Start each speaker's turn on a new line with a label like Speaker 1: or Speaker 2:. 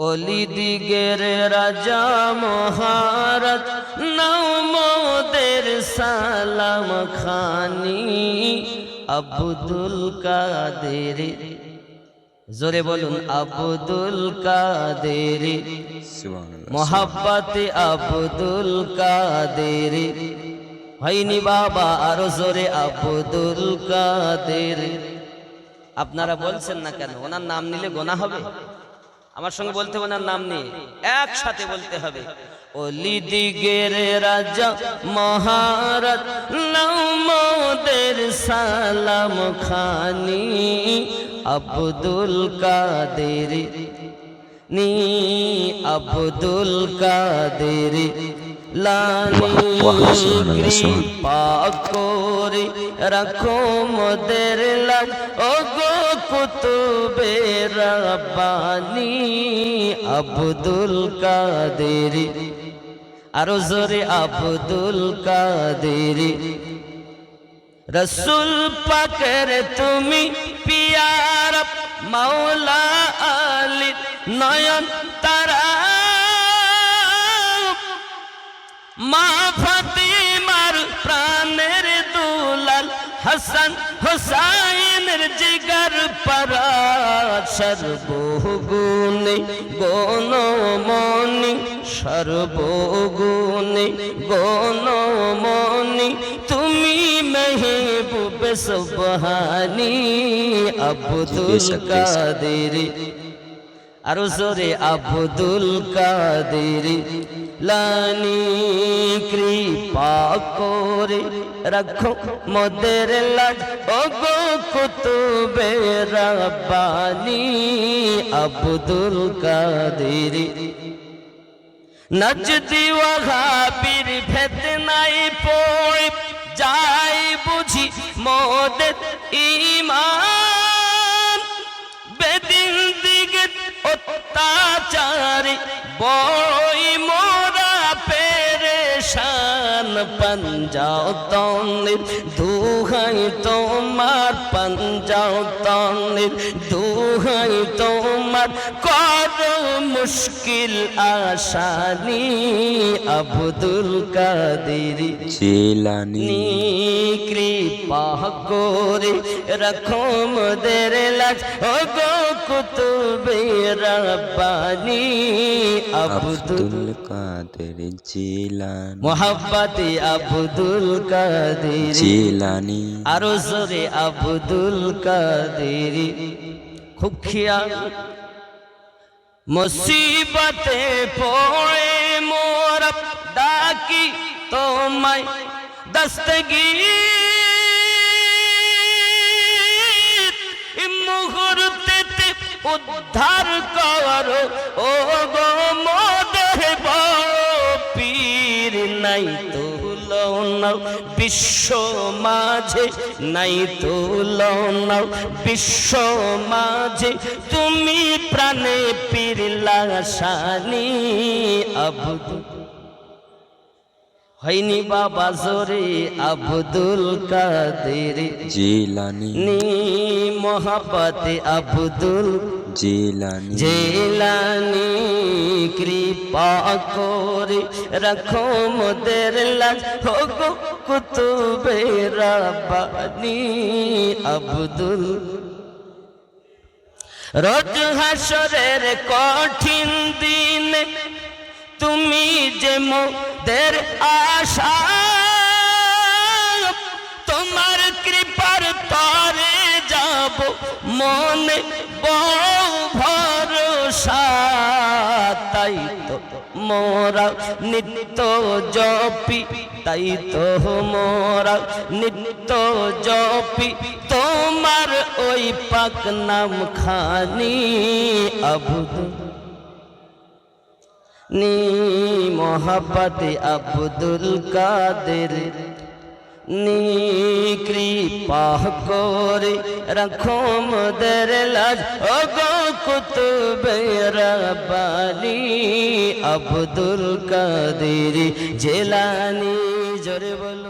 Speaker 1: অলি দিগের রাজা মহারাজ নাও মোদের সালাম খানি আব্দুল কাদের। জোরে বলুন আব্দুল কাদের, মোহাব্বতে আব্দুল কাদের। হয়নি বাবা আরো জোরে আব্দুল কাদের। আপনারা বলছেন না কেন? ওনার নাম নিলে গোনা হবে? আমার সঙ্গে বলতে হবে, ওনার নাম নিয়ে একসাথে বলতে হবে। অলি দিগের রাজা মহারাজ নাও মোদের সালাম খানি আব্দুল কাদের নি আব্দুল কাদের। লানি কৃপা করে রাখো মোদের লাল ওগো কুতুবে রব্বানি আব্দুল কাদের। আরো জোরে আব্দুল কাদের। রসুল পাকের তুমি পিয়ার মাওলা আলী নয়ন তারা মা ফাতিমার প্রাণের দুলাল হাসান হুসাইনের জিগার পারা সর্বগুণে গণমণি সর্বগুণে গণমণি তুমি মেহবুবে সুবহানি আব্দুল কাদের। আরো জোরে আব্দুল কাদের। লানি কৃপা করে রাখো মোদের লাজ ওগো কুতুবে রব্বানি আব্দুল কাদের। নজদি ওয়াহাবীর ফিতনায় পড়ে যাই বুঝি মোদের ঈমান বেদিন দিগে অত্যাচারী বড়ই মোরা পেরেশান। পঞ্জাও তনের দুহাই তোমার পঞ্জাও তনের দুহাই তোমার কর মুশকিল আসানি আব্দুল কাদের জিলানী। কৃপা করে রাখো মোদের লাজ ওগো কুতুবে রব্বানি আব্দুল কাদের জিলানী। মোহাব্বতে আব্দুল কাদের জিলানী। আরো জোরে আব্দুল কাদের। খুব খেয়াল মুসিবতে পড়ে মোর ডাকি তোমায় দস্তগীর মুহূর্তে উদ্ধার করো ও গো মোদের পীর। নাই তুলনা বিশ্ব মাঝে নাই তুলনা বিশ্ব মাঝে তুমি প্রাণে পীর লাশানি আব্দুল। হয়নি বাবা জোরে আব্দুল কাদের জিলানী। নি মোহাব্বতে আব্দুল জিলানী জিলানী। কৃপা করে রাখো মোদের লাজ ওগো কুতুবে রব্বানি আব্দুল। রোজ হাসরের কঠিন দিন তুমি যে মোদের আশা তোমার কৃপার তরে যাব মনে বড় ভরসা। তাই তো মোরা নিত্য জপি তাই তো মোরা নিত্য জপি তোমার ওই পাক নাম খানি আব্দুল নি মোহাব্বতে আব্দুল কাদের। নি কৃপা করে রাখো মোদের লাজ ওগো কুতুবে রব্বানি আব্দুল কাদের জিলানী। জোরে বলো।